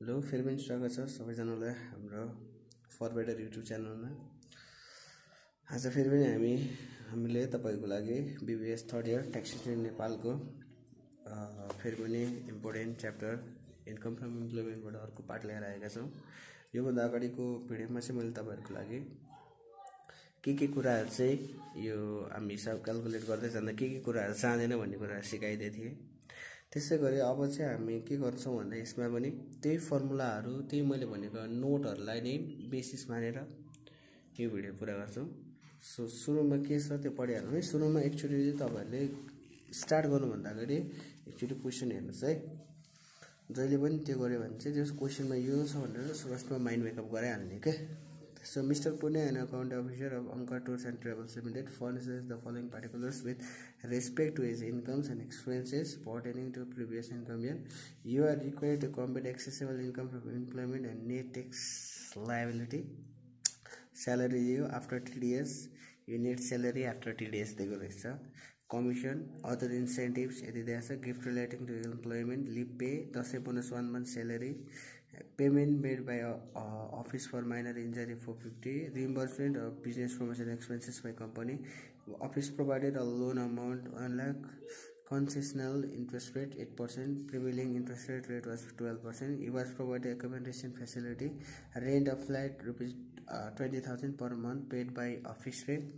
Hello फेरि पनि स्वागत छ सबैजनालाई हाम्रो फर बेटर युट्युब च्यानलमा। आज फेरि पनि हामीले तपाईँको लागि BBS थर्ड इयर ट्याक्सेसन नेपालको फेरि पनि इम्पोर्टेन्ट च्याप्टर इन्कम फ्रम इम्प्लोइमेन्टबाट अर्को पार्ट लिएर आएका छौँ। योभन्दा अगाडिको भिडियोमा चाहिँ मैले तपाईँहरूको लागि के कुराहरू चाहिँ यो हामी हिसाब क्याल्कुलेट गर्दै जाँदा के कुराहरू जाँदैन भन्ने कुराहरू सिकाइदिएको थिएँ। त्यसै गरी अब चाहिँ हामी के गर्छौँ भन्दा यसमा पनि त्यही फर्मुलाहरू त्यही मैले भनेको नोटहरूलाई नै बेसिस मानेर यो भिडियो पुरा गर्छौँ। सो सुरुमा के छ त्यो पढिहालौँ है। सुरुमा एकचोटि चाहिँ तपाईँहरूले स्टार्ट गर्नुभन्दा अगाडि एकचोटि क्वेसन हेर्नुहोस् है। जहिले पनि त्यो गऱ्यो भने चाहिँ त्यो क्वेसनमा यो छ भनेर फर्स्टमा माइन्ड मेकअप गराइहाल्ने क्या। So, Mr. Pune, an account officer of Anka Tours and Travels Limited, furnishes the following particulars with respect to his incomes and expenses pertaining to previous income year. You are required to compute accessible income from employment and net tax liability. Salary you after TDS, you need salary after TDS. Commission, other incentives, gift relating to employment, leave pay, 10 bonus 1 month salary. Payment made by office for minor injury 450, reimbursement of business promotion expenses by company, office provided a loan amount 1 lakh, concessional interest rate 8%, prevailing interest rate was 12%, he was provided accommodation facility, rent of flat rupees 20,000 per month paid by office rate,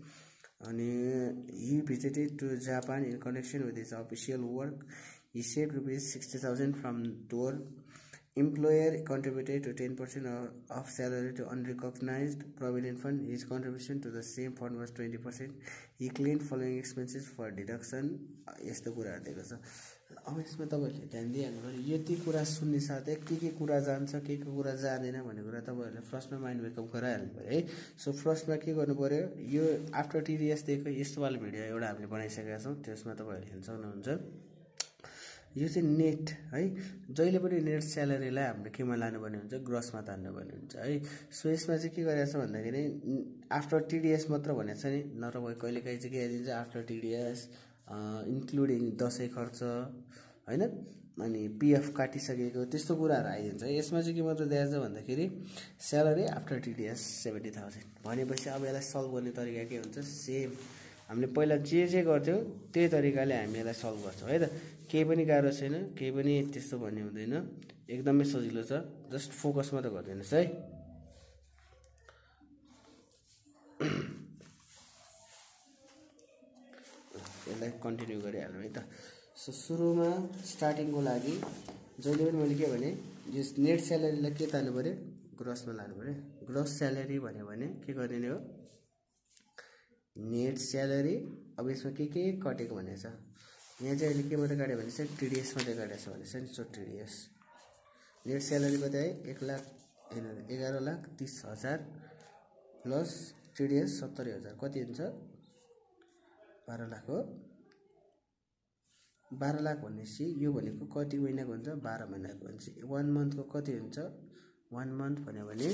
and he visited to Japan in connection with his official work. He saved rupees 60,000 from tour. Employer contributed to 10% of salary to unrecognized provident fund. His contribution to the same fund was 20%. He claimed following expenses for deduction. यस्तो कुराहरू दिएको छ। अब यसमा तपाईँहरूले ध्यान दिइहाल्नु पर्यो। यति कुरा सुन्ने साथै के कुरा जान्छ के कुरा जाँदैन भन्ने कुरा तपाईँहरूले फर्स्टमा माइन्ड मेकअप गराइहाल्नु पर्यो है। सो फर्स्टमा के गर्नु पर्यो, यो आफ्टर TDS दिएको यस्तोवाला भिडियो एउटा हामीले बनाइसकेका छौँ, त्यसमा तपाईँहरूले हेर्न सक्नुहुन्छ। यो चाहिँ नेट है। जहिले पनि नेट स्यालेरीलाई हामीले केमा लानुपर्ने हुन्छ, ग्रसमा तान्नुपर्ने हुन्छ है। सो यसमा चाहिँ के गरेको छ भन्दाखेरि आफ्टर TDS मात्र भनेको छ नि, नत्र कहिलेकाहीँ चाहिँ के आइदिन्छ आफ्टर TDS इन्क्लुडिङ दसैँ खर्च होइन, अनि PF काटिसकेको त्यस्तो कुराहरू आइदिन्छ। यसमा चाहिँ के मात्र दिएको छ भन्दाखेरि स्यालेरी आफ्टर TDS 70,000 भनेपछि अब यसलाई सल्भ गर्ने तरिका के हुन्छ, सेम हामीले पहिला जे गर्थ्यौँ त्यही तरिकाले हामी यसलाई सल्भ गर्छौँ है त। केही पनि गाह्रो छैन, केही पनि त्यस्तो भन्ने हुँदैन, एकदमै सजिलो छ। जस्ट फोकस मात्र गरिदिनुहोस् है। यसलाई कन्टिन्यू गरिहालौँ है त। सो सुरुमा स्टार्टिङको लागि जहिले पनि मैले के भने यो नेट स्यालेरीलाई के तान्नु पऱ्यो, ग्रसमा लानु पऱ्यो। ग्रस स्यालेरी भन्यो भने के गरिदिने हो, नेट स्यालेरी। अब यसमा के कटेको भनेको छ, यहाँ चाहिँ अहिले के मात्रै काट्यो भने चाहिँ TDS मात्रै काटेको छ भनेको छ नि। सो TDS नेट स्यालेरी कति आयो, 11,30,000 प्लस TDS 70,000 कति हुन्छ, 12 लाख हो। 12 लाख भनेपछि यो भनेको कति महिनाको हुन्छ, 12 महिनाको हुन्छ। 1 मन्थको कति हुन्छ, 1 मन्थ भन्यो भने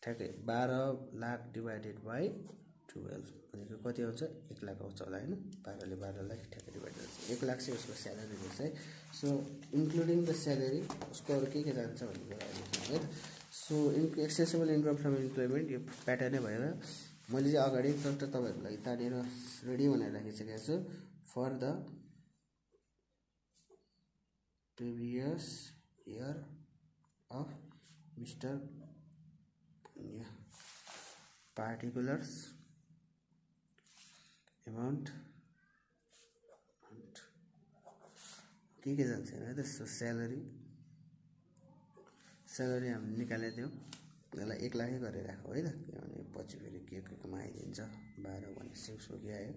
ठ्याक्कै 12 लाख डिभाइडेड बाई 12 भनेको कति आउँछ, 1 लाख आउँछ होला होइन। 12 ले 12 लाख ठ्याक्कै डिभाइड गर्छ, 1 लाख चाहिँ उसको स्यालेरी रहेछ है। सो इन्क्लुडिङ द स्यालेरी उसको अरू के जान्छ भन्ने कुरा है। So accessible income from employment यो प्याटर्नै भएर मैले चाहिँ अगाडि जस्ट तपाईँहरूको लागि तानेर रेडी बनाएर राखिसकेको छु। For the previous year of mister particulars amount के जान्छ है त। सो स्यालेरी हामीले निकालेको थियौँ, यसलाई 1 लाखै गरेर राखौँ है त, किनभने पछि फेरि केमा आइदिन्छ। 12 भनेपछि उसको के आयो,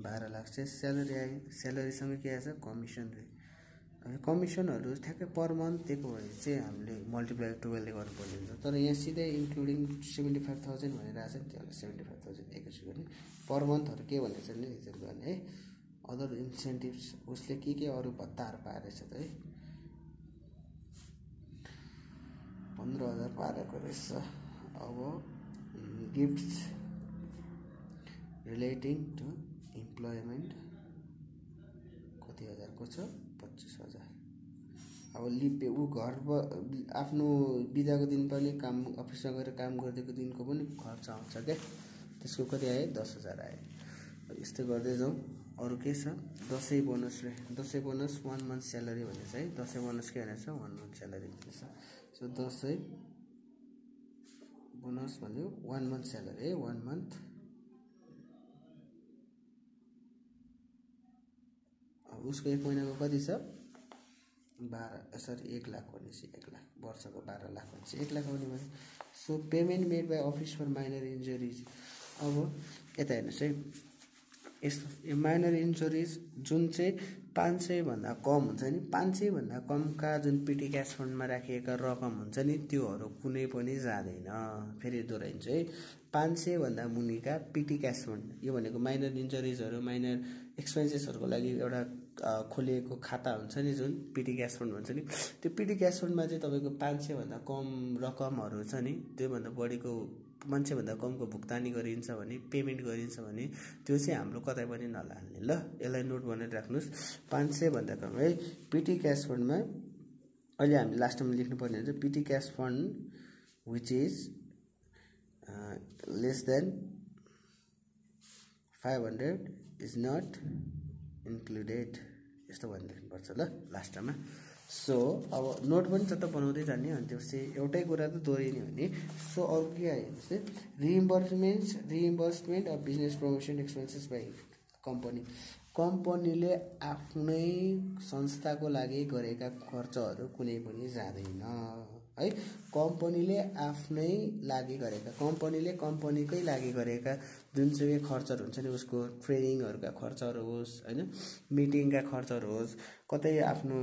12 लाख चाहिँ स्यालेरी आयो। स्यालेरीसँग के आएछ, कमिसन रे। कमिसनहरू ठ्याक्कै पर मन्थ दिएको भए चाहिँ हामीले मल्टिप्लाई 12ले गर्नुपर्ने हुन्छ। तर यहाँ सिधै इन्क्लुडिङ 75,000 भनेर आएको छ नि, त्यसलाई 75,000 एकैचोटि गर्ने। पर मन्थहरू के भनेको छ भने रिजल्ट गर्ने है। अदर इन्सेन्टिभ्स उसले के अरू भत्ताहरू पाएछ त है, 15,000 पाएको रहेछ। अब गिफ्ट्स रिलेटिङ टु इम्प्लोइमेन्ट कति हजारको छ, 25,000। अब लिपे ऊ घर आफ्नो बिदाको दिन पनि काम अफिसमा गएर काम गरिदिएको दिनको पनि खर्च आउँछ क्या, त्यसको कति आयो 10,000 आयो। यस्तै गर्दै जाउँ। अरू के छ दसैँ बोनस रे, दसैँ बोनस 1 मन्थ स्यालेरी भनेछ है। दसैँ बोनस के भनेछ 1 मन्थ स्यालेरी भनेछ। सो दसैँ बोनस भन्यो 1 मन्थ स्यालेरी है। 1 मन्थ उसको 1 महिनाको कति छ 1 लाख भनेपछि 1 लाख, वर्षको 12 लाख भनेपछि 1 लाख आउने भयो। So payment made by office for minor injuries. अब यता हेर्नुहोस् है, यस्तो यो माइनर इन्जुरिज जुन चाहिँ 500 भन्दा कम हुन्छ नि, 500 भन्दा कमका जुन पिटी क्यास फन्डमा राखिएका रकम हुन्छ नि त्योहरू कुनै पनि जाँदैन। फेरि दोहोऱ्याइन्छु है, 500 भन्दा मुनिका पिटी क्यास फन्ड, यो भनेको माइनर इन्जुरिजहरू माइनर एक्सपेन्सेसहरूको लागि एउटा खोलिएको खाता हुन्छ नि जुन पिटी क्यास फन्ड भन्छ नि, त्यो पिटी क्यास फन्डमा चाहिँ तपाईँको 500 भन्दा कम रकमहरू छ नि, त्योभन्दा बढीको मान्छेभन्दा कमको भुक्तानी गरिन्छ भने, पेमेन्ट गरिन्छ भने त्यो चाहिँ हाम्रो कतै पनि नलाल्ने ल। यसलाई नोट गरेर राख्नुहोस्। 500 भन्दा कम है पिटी क्यास फन्डमा। अहिले हामी लास्टमा लेख्नुपर्ने हुन्छ petty cash fund which is less than 500 is not included, यस्तो भनेर लेख्नुपर्छ ल लास्टमा। सो अब नोट पनि चट्ट बनाउँदै जाने, अनि त्यसपछि एउटै कुरा त दोहोरिने हो नि। सो अरू के आयो भने reimbursement of business promotion expenses by company. कम्पनीले आफ्नै संस्थाको लागि गरेका खर्चहरू कुनै पनि जाँदैन है। कम्पनीले आफ्नै लागि गरेका, कम्पनीकै लागि गरेका जुन चाहिँ खर्चहरू हुन्छ नि, उसको ट्रेनिङहरूका खर्चहरू होस् होइन, मिटिङका खर्चहरू होस्, कतै आफ्नो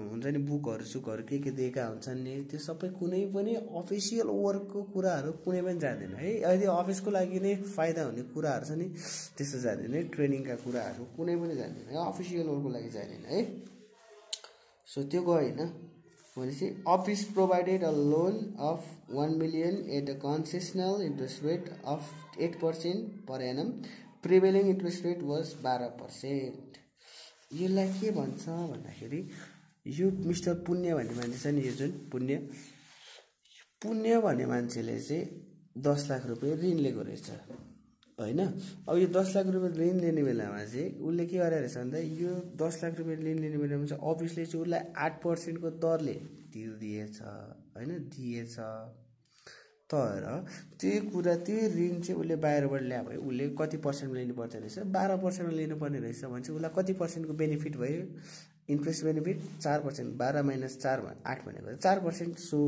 हुन्छ नि बुकहरू सुकहरू के दिएका हुन्छन् नि, त्यो सबै कुनै पनि अफिसियल वर्कको कुराहरू कुनै पनि जाँदैन है। यदि अफिसको लागि नै फाइदा हुने कुराहरू छ नि त्यस्तो जाँदैन है। ट्रेनिङका कुराहरू कुनै पनि जाँदैन है, अफिसियल वर्कको लागि जाँदैन है। सो त्यो गएन भनेपछि office provided a loan of 1 million at a concessional interest rate of 8% per annum. Prevailing interest rate was 12%। यसलाई के भन्छ भन्दाखेरि यो मिस्टर पुण्य भन्ने मान्छे छ नि, यो जुन पुण्य भन्ने मान्छेले चाहिँ 10 लाख रुपियाँ ऋण लिएको रहेछ होइन। अब यो 10 लाख रुपियाँ ऋण लिने बेलामा चाहिँ उसले के गरेर रहेछ भन्दा यो 10 लाख रुपियाँ ऋण लिने बेलामा चाहिँ अफिसले चाहिँ उसलाई 8% को दरले दिएछ होइन, दिएछ। तर त्यो कुरा त्यो ऋण चाहिँ उसले बाहिरबाट ल्याए भयो, उसले कति पर्सेन्टमा लिनु पर्ने रहेछ 12%मा लिनुपर्ने रहेछ भने चाहिँ उसलाई कति पर्सेन्टको बेनिफिट भयो, इन्ट्रेस्ट बेनिफिट 4%। 12 - 4 8 भनेको 4%। सो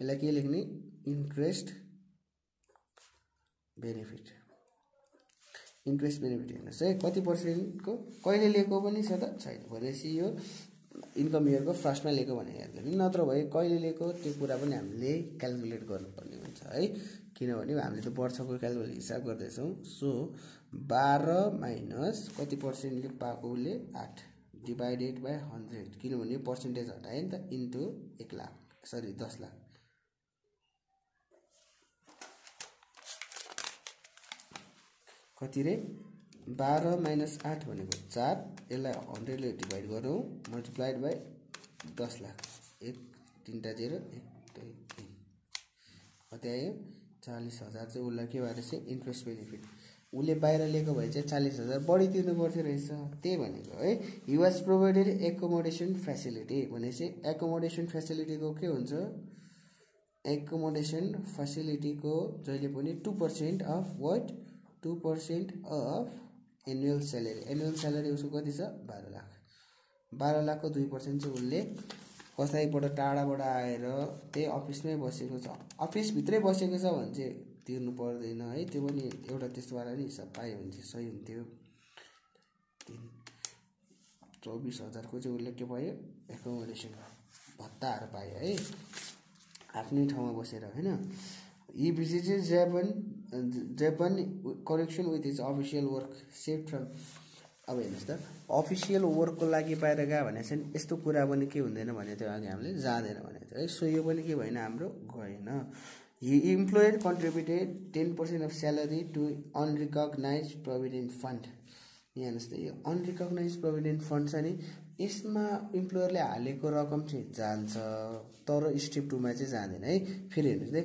यसलाई के लेख्ने इन्ट्रेस्ट बेनिफिट हेर्नुहोस् है कति पर्सेन्टको कहिले लिएको पनि छ त छैन भनेपछि यो इन्कम इयरको फर्स्टमा लिएको भने याद गर्ने, नत्र भए कहिले लिएको त्यो कुरा पनि हामीले क्यालकुलेट गर्नुपर्ने हुन्छ है। किनभने हामीले त वर्षको क्यालकुलेट हिसाब गर्दैछौँ। सो 12 माइनस कति पर्सेन्टले पाएको उसले 8 डिभाइडेड बाई 100, किनभने पर्सेन्टेज हटायो नि त, इन्टु 10 लाख कति रे 12 माइनस 8 भनेको 4, यसलाई 100 ले डिभाइड गरौँ मल्टिप्लाइड बाई 10 लाख 1 3 0 1 2 3 कति आयो 40,000 चाहिँ उसलाई के भएर चाहिँ इन्ट्रेस्ट बेनिफिट। उसले बाहिर लिएको भए चाहिँ 40,000 बढी तिर्नु पर्थ्यो रहेछ, त्यही भनेको है। He was provided accommodation facility भनेपछि एकोमोडेसन फेसिलिटीको के हुन्छ, एकोमोडेसन फेसिलिटीको जहिले पनि 2% of what 2% of annual salary. Annual salary उसको कति छ 12 लाख। 12 लाखको 2% चाहिँ उसले कसैबाट टाढाबाट आएर त्यही अफिसमै बसेको छ, अफिसभित्रै बसेको छ भने चाहिँ तिर्नु पर्दैन है। त्यो पनि एउटा त्यस्तो वाला नि हिसाब पायो भने चाहिँ सही हुन्थ्यो। 24,000 को चाहिँ उसले के पायो एकोमोडेसन भत्ताहरू पायो है आफ्नै ठाउँमा बसेर होइन। यी visited Japan correction with is official work safe from. अब हेर्नुहोस् त अफिसियल वर्कको लागि बाहिर गयो भने चाहिँ यस्तो कुरा पनि के हुँदैन भने त्यो अघि हामीले जाँदैन भने थियो है। सो यो पनि के भएन हाम्रो गएन। He employer contributed 10% of salary to unrecognise provident fund. यहाँ हेर्नुहोस् त यो अनरिकग्नाइज प्रोभिडेन्ट फन्ड छ नि यसमा इम्प्लोयरले हालेको रकम चाहिँ जान्छ तर स्टेप 2 मा चाहिँ जाँदैन है। फेरि हेर्नुहोस् है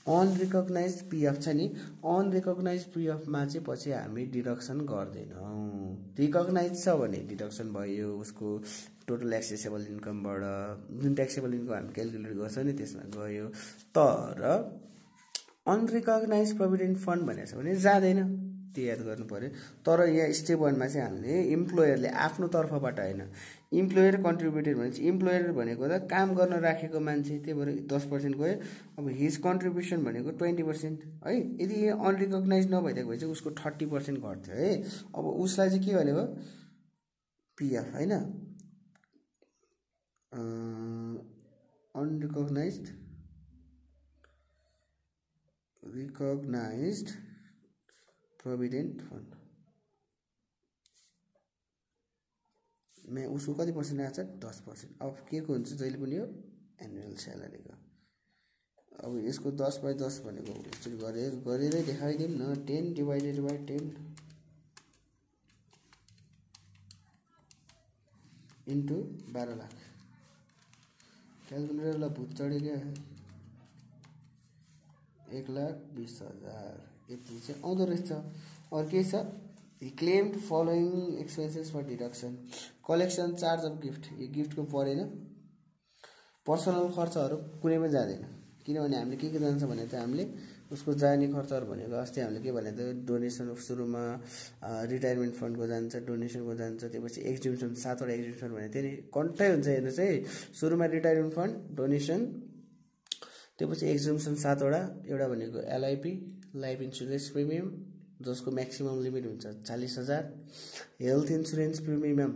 अनरिकग्नाइज पिएफ छ नि अनरिकग्नाइज पिएफमा चाहिँ पछि हामी डिडक्सन गर्दैनौँ। रिकग्नाइज छ भने डिडक्सन भयो उसको टोटल एक्सेसेबल इन्कमबाट जुन ट्याक्सेबल इन्कम हामी क्यालकुलेट गर्छौँ नि त्यसमा गयो। तर अनरिकग्नाइज प्रोभिडेन्ट फन्ड भनेको छ भने जाँदैन त्यो याद गर्नु पर्यो। तर यहाँ स्टेप 1 मा चाहिँ हामीले इम्प्लोयरले आफ्नो तर्फबाट होइन इम्प्लोयर कन्ट्रिब्युटेड भने चाहिँ इम्प्लोयर भनेको त काम गर्न राखेको मान्छे त्यही भएर 10% गयो। अब हिज कन्ट्रिब्युसन भनेको 20% है। यदि अनरिकग्नाइज नभइदिएको भए चाहिँ उसको 30% घट्थ्यो है। अब उसलाई चाहिँ के भनेको पिएफ होइन अनरिकग्नाइज्ड रिकग्नाइज्ड प्रोभिडेन्ट फन्ड मा उसको कति पर्सेन्ट आएको छ 10%। अब के को हुन्छ जहिले पनि यो एनुअल स्यालेरीको। अब यसको 10/10 भनेको यसरी गरेरै देखाइदिउँ न 10 डिवाइडेड बाई 10 इन्टु 12 लाख क्यालकुलेटरलाई भूत चढ्यो क्या 1,20,000 यति चाहिँ आउँदो रहेछ। अरू के छ He claimed following expenses for deduction. Collection charge of gift. यो गिफ्टको परेन पर्सनल खर्चहरू कुनैमा जाँदैन किनभने हामीले के जान्छ भने चाहिँ हामीले उसको जाने खर्चहरू भनेको अस्ति हामीले के भने त डोनेसन सुरुमा रिटायरमेन्ट फन्डको जान्छ डोनेसनको जान्छ त्यसपछि एक्जिबिसन 7 वटा एक्जिबिसन भने त्यही कन्टै हुन्छ हेर्नुहोस् है। सुरुमा रिटायरमेन्ट फन्ड डोनेसन त्यसपछि एक्जिबिसन 7 वटा एउटा भनेको एलआइपी लाइफ इन्सुरेन्स प्रिमियम जसको म्याक्सिमम लिमिट हुन्छ 40,000 हेल्थ इन्सुरेन्स प्रिमियम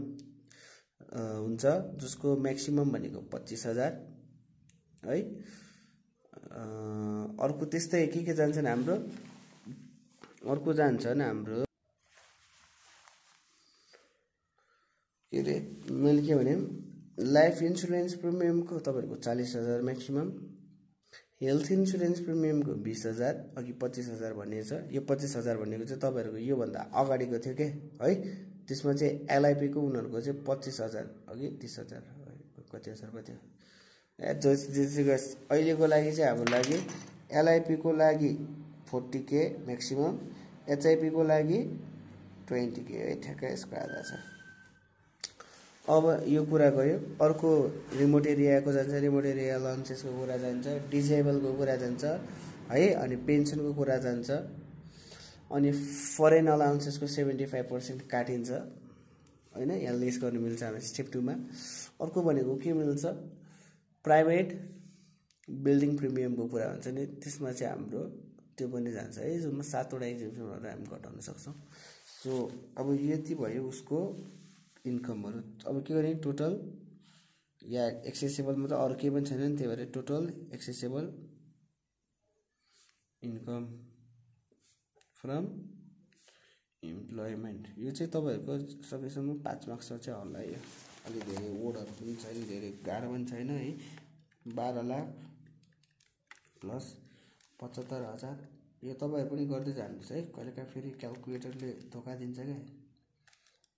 हुन्छ जसको म्याक्सिमम भनेको 25,000 है। अर्को त्यस्तै के जान्छन् हाम्रो अर्को जान्छन् हाम्रो के रे मैले के भने लाइफ इन्सुरेन्स प्रिमियमको तपाईहरुको 40,000 म्याक्सिमम हेल्थ इन्सुरेन्स प्रिमियमको 20,000 अघि 25,000 भनिएको छ। यो 25,000 भनेको चाहिँ तपाईहरुको यो भन्दा अगाडिको थियो के है। त्यसमा चाहिँ एलआईपी को उनीहरुको चाहिँ 25,000 अघि 30,000 कति हजार कति अहिलेको लागि चाहिँ हाम्रो लागि एलआईपी को लागि 40K म्याक्सिमम एचआईपी को लागि 20K है ठ्याक्कै यसको आधा छ। अब यो कुरा गयो अर्को रिमोट एरियाको जान्छ रिमोट एरिया लन्चेसको कुरा जान्छ डिसेबलको कुरा जान्छ है अनि पेन्सनको कुरा जान्छ अनि फरेन अलाउन्सेसको 75% काटिन्छ हैन यहाँ लेस गर्न मिल्छ हामी स्टेप 2 मा। अर्को भनेको के मिल्छ प्राइभेट बिल्डिङ प्रिमियमको कुरा हुन्छ नि त्यसमा चाहिँ हाम्रो त्यो पनि जान्छ है जुनमा 7 वटा एक्जिबिसनहरु हामी घटाउन सक्छौं। सो अब यति भयो उसको इन्कमहरु। अब के गर्ने टोटल या एक्सेसिबल मतलब अरु के पनि छैन नि त्यही भएर total accessible income from employment यो चाहिँ तपाईहरुको सकेसम्म 5 मार्क्स चाहिँ होला यो अलि धेरै वर्डहरु पनि छैन धेरै गाह्रो पनि छैन है। 12 लाख प्लस 75,000 यो तपाईहरु पनि गर्दै जानुहोस् है कहिलेकाहीँ फेरि क्याल्कुलेटरले धोका दिन्छ के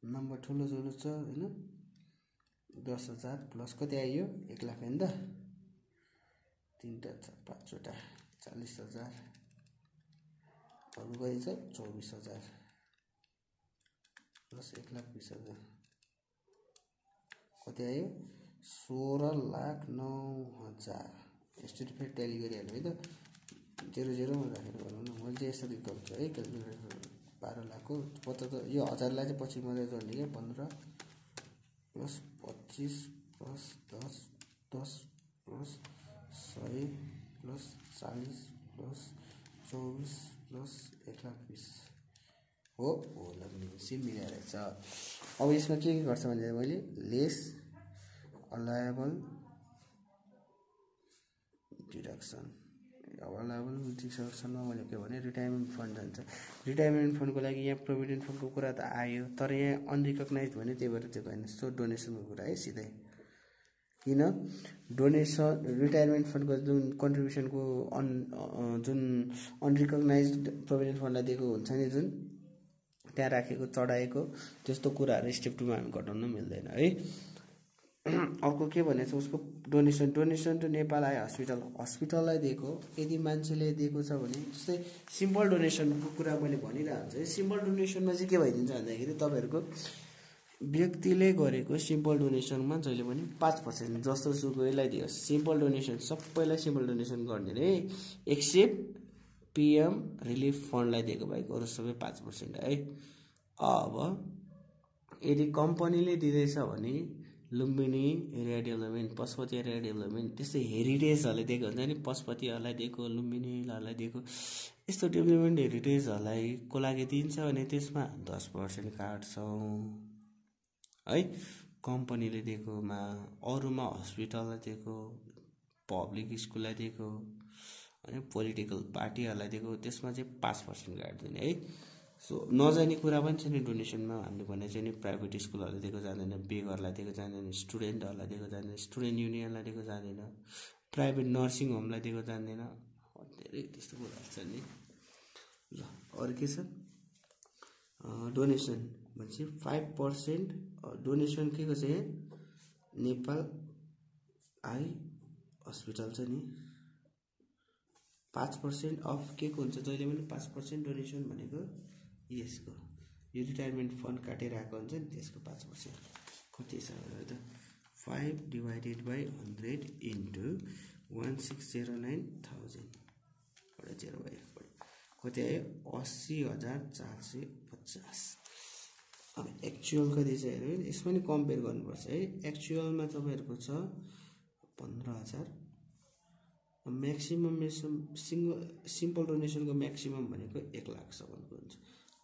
नम्बर ठुलो ठुलो छ हैन 10,000 प्लस कति आयो 1 लाख हैन त 3 टा 5 वटा 40,000 अरु गइ छ 24,000 प्लस 1,20,000 कति आयो 16,09,000 यसरी फेरि ट्याली गरिहाल्नु है त 00 मा राखेर गर्नु न मैले चाहिँ यसरी गर्छु है क्याल्कुलेटर 12 लाख को 75 यो 1000 लाई चाहिँ पछि मैले जोड्ने के 15 plus 25 plus 10 10 plus 100 plus 40 plus 24 plus 1,20,000 हो लाग्ने सिम मिलेर छ। अब यसमा के गर्छ भने मैले लेस अलायबल डिडक्सन अलायबल डिडक्सनमा मैले के भने रिटायरमेन्ट फन्ड जान्छ। रिटायरमेन्ट फन्डको लागि यहाँ प्रोभिडेन्ट फन्डको कुरा त आयो तर यहाँ अनरिकग्नाइज्ड भने त्यही भएर त्यो भएन। सो डोनेसनको कुरा है सिधै किन डोनेसन रिटायरमेन्ट फन्डको जुन कन्ट्रिब्युसनको जुन अनरिकग्नाइज्ड प्रोभिडेन्ट फन्डलाई दिएको हुन्छ नि जुन त्यहाँ राखेको चढाएको त्यस्तो कुराहरू स्टेप 2 मा हामी घटाउन मिल्दैन है। अर्को के भनेको छ उसको डोनेसन टु नेपाल आई हस्पिटललाई दिएको यदि मान्छेले दिएको छ भने जस्तै सिम्पल डोनेसनको कुरा मैले भनिरहेको छु। सिम्पल डोनेसनमा चाहिँ के भइदिन्छ भन्दाखेरि तपाईँहरूको व्यक्तिले गरेको सिम्पल डोनेसनमा जहिले पनि 5% जस्तो सुकैलाई दियोस्। सिम्पल डोनेसन सबैलाई सिम्पल डोनेसन गरिदिने है, एक्सेप्ट पीएम रिलिफ फन्डलाई दिएको बाहेक अरू सबै 5% है। अब यदि कम्पनीले दिँदैछ भने Lumbini area development, Pashupati area development, त्यस्तै हेरिटेजहरूले दिएको हुन्छ नि, पशुपतिहरूलाई दिएको, लुम्बिनीहरूलाई दिएको, यस्तो डेभलपमेन्ट हेरिटेजहरूलाई को लागि दिन्छ भने त्यसमा 10% काट्छौँ है। कम्पनीले दिएकोमा, अरूमा हस्पिटललाई दिएको, पब्लिक स्कुललाई दिएको अनि पोलिटिकल पार्टीहरूलाई दिएको त्यसमा चाहिँ 5% काट्दिने है। सो नजाने कुरा पनि छ नि डोनेसनमा, हामीले भने चाहिँ नि प्राइभेट स्कुलहरूलाई दिएको जाँदैन, बेगरलाई दिएको जाँदैन, स्टुडेन्टहरूलाई दिएको जाँदैन, स्टुडेन्ट युनियनलाई दिएको जाँदैन, प्राइभेट नर्सिङ होमलाई दिएको जाँदैन, धेरै त्यस्तो कुराहरू छ नि। ल अरू के छ डोनेसन भनेपछि 5% डोनेसन के को चाहिँ नेपाल आई हस्पिटल छ नि 5% अफ के को हुन्छ जहिले पनि 5% डोनेसन भनेको यसको यो रिटायरमेन्ट फन्ड काटेर आएको हुन्छ नि त्यसको 5% कति छ त 5 डिवाइडेड बाई 100 इन्टु 1609,000 बडा जेरो भयो कति आयो 80,450। अब एक्चुअल कति छ हेर्नु यसमा नि कम्पेयर गर्नुपर्छ है। एक्चुअलमा तपाईहरुको छ 15,000, म्याक्सिमम सिम्पल डोनेसनको म्याक्सिमम भनेको 1 लाखसम्मको हुन्छ।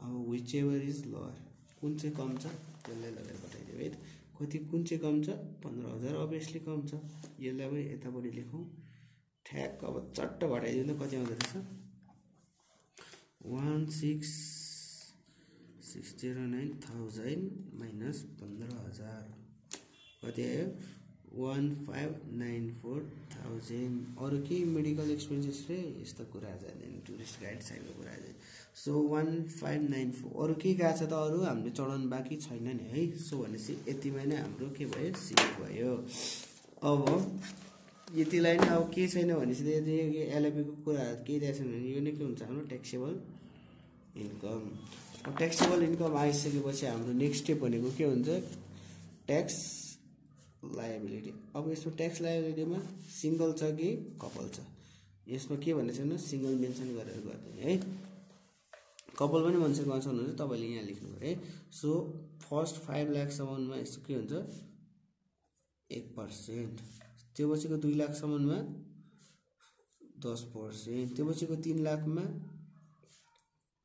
अब विच एभर इज लोअर कुन चाहिँ कम छ त्यसलाई लगेर घटाइदियो है। कति कुन चाहिँ कम छ 15,000 अभियसली कम छ, यसलाई पनि यतापट्टि लेखौँ ठ्याक्क। अब चट्ट घटाइदिनु कति आउँदो रहेछ 1609,000 माइनस 15,000 कति आयो 1594,000। अरू के मेडिकल एक्सपेन्सेस रे यस्तो कुरा जाँदैन, टुरिस्ट गाइड साइडको कुरा जाँदैन। सो 1594 अरू के गएको छ त अरू हामीले चढाउनु बाँकी छैन नि है। सो भनेपछि यतिमा नै हाम्रो के भयो सिक भयो। अब यतिलाई नै अब के छैन भनेपछि एलएपीको कुरा केही दिएको छैन भने यो नै के हुन्छ हाम्रो ट्याक्सेबल इन्कम। अब ट्याक्सेबल इन्कम आइसकेपछि हाम्रो नेक्स्ट स्टेप भनेको के हुन्छ ट्याक्स लायबिलिटी। अब यसमा ट्याक्स लायबिलिटीमा सिंगल छ कि कपल छ यसमा के भनेको छैन सिंगल मेन्सन गरेर गर्दिने है। कपल पनि मेन्सन गर्न सक्नुहुन्छ तपाईले यहाँ लेख्नु पर्यो है। सो फर्स्ट 5 लाखसम्ममा यसको के हुन्छ 1%, त्यो पछिको 2 लाखसम्ममा 10%, त्यो पछिको 3 लाखमा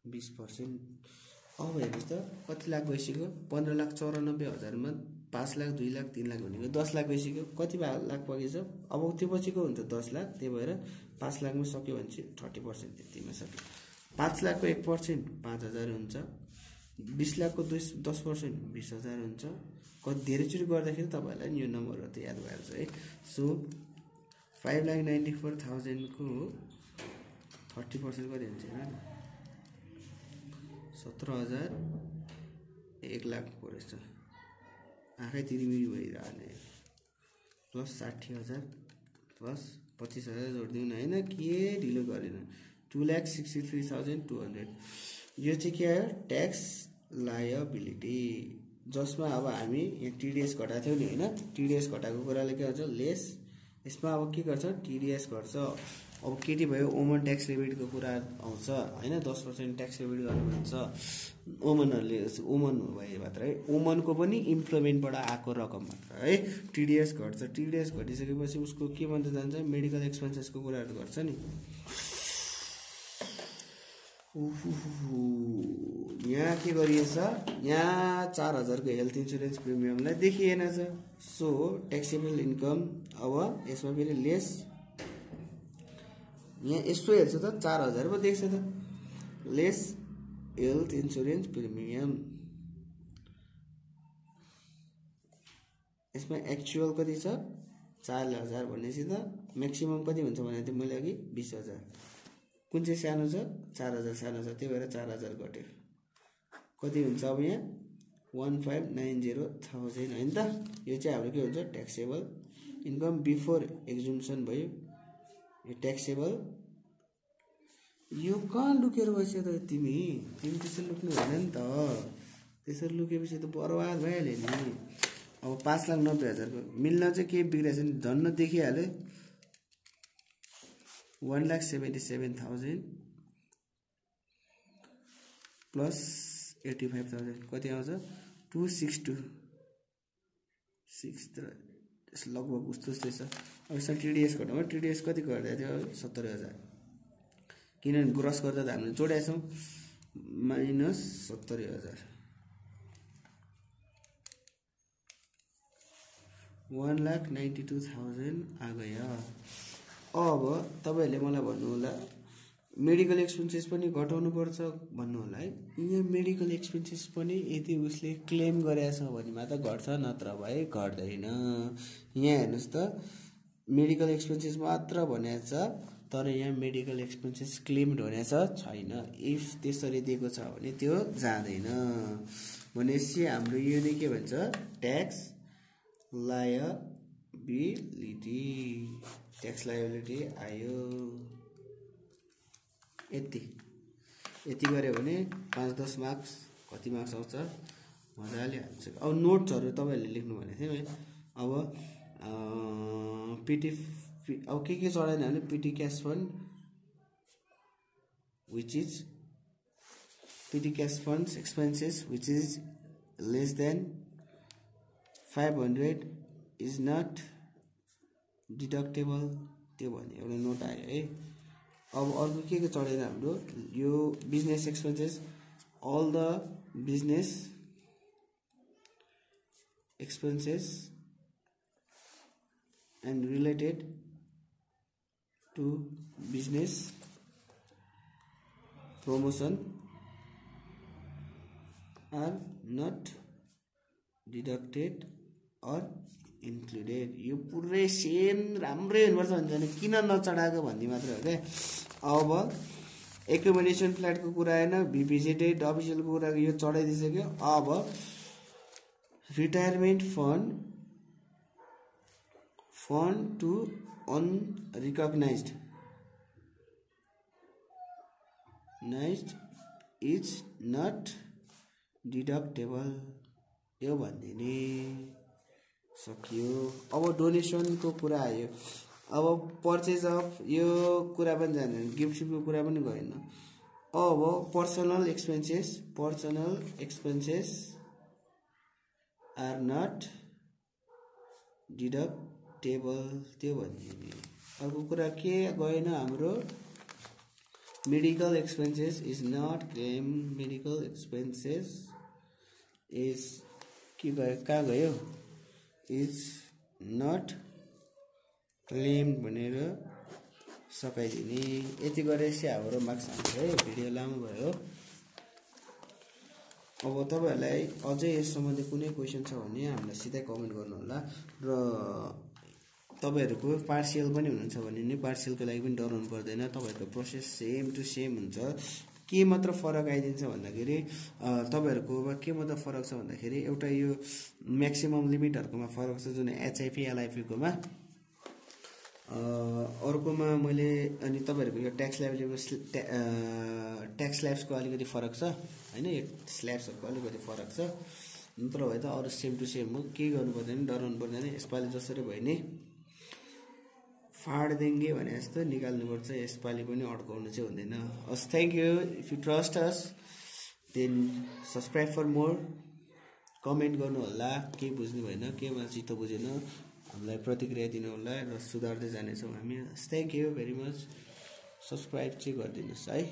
20%। अब हेर्नुहोस् त कति लाख गइसक्यो 15,94,000 मा 5 लाख 2 लाख 3 लाख भनेको 10 लाख गइसक्यो। कति लाख बाँकी छ अब त्यो पछिको हुन्छ 10 लाख, त्यही भएर 5 लाखमा सक्यो भने चाहिँ 30% त्यतिमा सक्यो। 5 लाखको 1% 5,000 हुन्छ, 20 लाखको 10% 20,000 हुन्छ। कति धेरैचोटि गर्दाखेरि तपाईहरुलाई यो नम्बरहरु त याद भइहाल्छ है। सो 5,94,000 को 30% कति हुन्छ हैन 17,000 1 लाख परेछ आँखै तिरिमिरी भइरहने प्लस 60,000 प्लस 25,000 जोड्दिउँ न हैन के ढिलो गरेन 2,63,200। यो चाहिँ के आयो ट्याक्स लायबिलिटी जसमा अब हामी यहाँ टीडीएस घटाएको थियौ नि हैन। टीडीएस घटाएको कुराले के हुन्छ लेस यसमा अब के गर्छ टीडीएस गर्छ। अब केटी भयो वुमन ट्याक्स रिबेटको कुरा आउँछ हैन 10% ट्याक्स रिबेट गर्नुहुन्छ वुमनहरुले वुमन भए मात्र है वुमनको पनि इम्प्लोयमेन्टबाट आएको रकम मात्र है टीडीएस घट्छ। टीडीएस घटिसकेपछि उसको के भन्दै जान्छ मेडिकल एक्सपेन्सेसको कुराहरु गर्छ नि। यहाँ के गरिएछ यहाँ 4,000 को हेल्थ इन्स्योरेन्स प्रिमियमलाई देखिएन छ। सो ट्याक्सेबल इन्कम अब यसमा फेरि लेस यहाँ यस्तो हेर्छ त 4,000 पो देख्छ त लेस हेल्थ इन्स्योरेन्स प्रिमियम। यसमा एक्चुअल कति छ 4,000 भनेपछि त म्याक्सिमम कति हुन्छ भने त मैले अघि 20,000 कुन चाहिँ सानो छ 4,000 सानो छ त्यही भएर 4,000 घट्यो कति हुन्छ अब यहाँ 1590,000 हैन त। यो चाहिँ हाम्रो के हुन्छ ट्याक्सेबल इन्कम बिफोर एक्जुम्सन भयो। यो ट्याक्सेबल यो कहाँ लुकेर बस्यो त तिमी त्यसरी लुक्नु भएन नि त। त्यसरी लुकेपछि त बर्बाद भइहाल्यो नि। अब 5,90,000 को मिल्न चाहिँ के बिग्रेछ नि झन्न देखिहाल्यो। 1,77,000 प्लस 85,000 कति आउँछ 262 त लगभग उस्तो छ। अब यसमा टिडीएस घटाउँ। टिडीएस कति गर्दै थियो 70,000 किनभने ग्रस गर्दा त हामीले जोडेका छौँ माइनस 70,000 1,92,000 आ गयो। अब तपाईहरुले मलाई भन्नु होला मेडिकल एक्सपेन्सेस पनि घटाउनु पर्छ भन्नु होला है। यहाँ मेडिकल एक्सपेन्सेस पनि यदि उसले क्लेम गरेछ भने मात्र घट्छ नत्र भए घट्दैन। यहाँ हेर्नुस् त मेडिकल एक्सपेन्सेस मात्र भनेको छ तर यहाँ मेडिकल एक्सपेन्सेस क्लेम्ड भनेको छैन। इफ त्यसरी दिएको छ भने त्यो जाँदैन। भनेपछि हाम्रो यो नै के भन्छ ट्याक्स लायबिलिटी। ट्याक्स लायबिलिटी आयो। यति गरे भने 5-10 मार्क्स कति मार्क्स आउँछ मजाले आउँछ। अब नोट्सहरु तपाईहरुले लेख्नु भनेको थिएँ मैले। अब पीटी अब के चढाएन भने PT cash fund which is petty cash funds expenses which is less than 500 is not deductible त्यो भन्ने एउटा नोट आयो है। अब अर्को के चढेन हाम्रो यो business expenses all the business expenses and related to business promotion are not deducted or included। यो पुरै सेम राम्रै हुनुपर्छ भन्छ नि किन नचढाएको भन्ने मात्र हो के। अब एकोमोडेसन फ्ल्याट को कुरा आएन भिजिटेड अफिसियल को कुरा यो चढाइदिसक्यो। अब retirement fund to unrecognised is not deductible यो भनिदिने सकियो। अब डोनेसन को कुरा आयो। अब पर्चेज अफ यो कुरा पनि जान्दैन गिफ्ट को कुरा पनि गएन। अब personal expenses are not deductible त्यो भनिदिने। अर्को कुरा के गएन हाम्रो medical expenses is not claim. Medical expenses is के गयो कहाँ गयो इज नट क्लेम भनेर सकाइदिने। यति गरेपछि हाम्रो मार्क्स आउँछ है। भिडियो लामो भयो। अब तपाईहरुलाई अझै यस सम्बन्धी कुनै क्वेशन छ भने हामीलाई सिधै कमेन्ट गर्नु होला। र तपाईहरुको पार्शियल पनि हुनुहुन्छ भने नि पार्शियलको लागि पनि डराउनु पर्दैन। तपाईहरुको प्रोसेस सेम टु सेम हुन्छ। के मात्र फरक आइदिन्छ भन्दाखेरि तपाईहरुकोमा के मात्र फरक छ भन्दाखेरि एउटा यो म्याक्सिमम लिमिटहरुकोमा फरक छ जुन एचआईपी एलआईपी कोमा। अर्कोमा मैले अनि तपाईहरुको यो ट्याक्स स्ल्याब्सको अलिकति फरक छ हैन। यो स्ल्याब्सहरुको अलिकति फरक छ नत्र भए त अरु सेम टु सेम हो। के गर्नु पर्दैन डराउनु पर्दैन। यसपालि जसरी भयो नि फाड देंगे भने जस्तो निकाल्नु पर्छ। यसपालि पनि अड्काउनु चाहिँ हुँदैन। हस् thank you. If you trust us then subscribe for more. Comment गर्नु होला के बुझ्नु भएन केमा चित्त बुझेन हामीलाई प्रतिक्रिया दिनु होला र सुधार्दै जानेछौँ हामी। Thank you very much. Subscribe चाहिँ गरिदिनुस् है।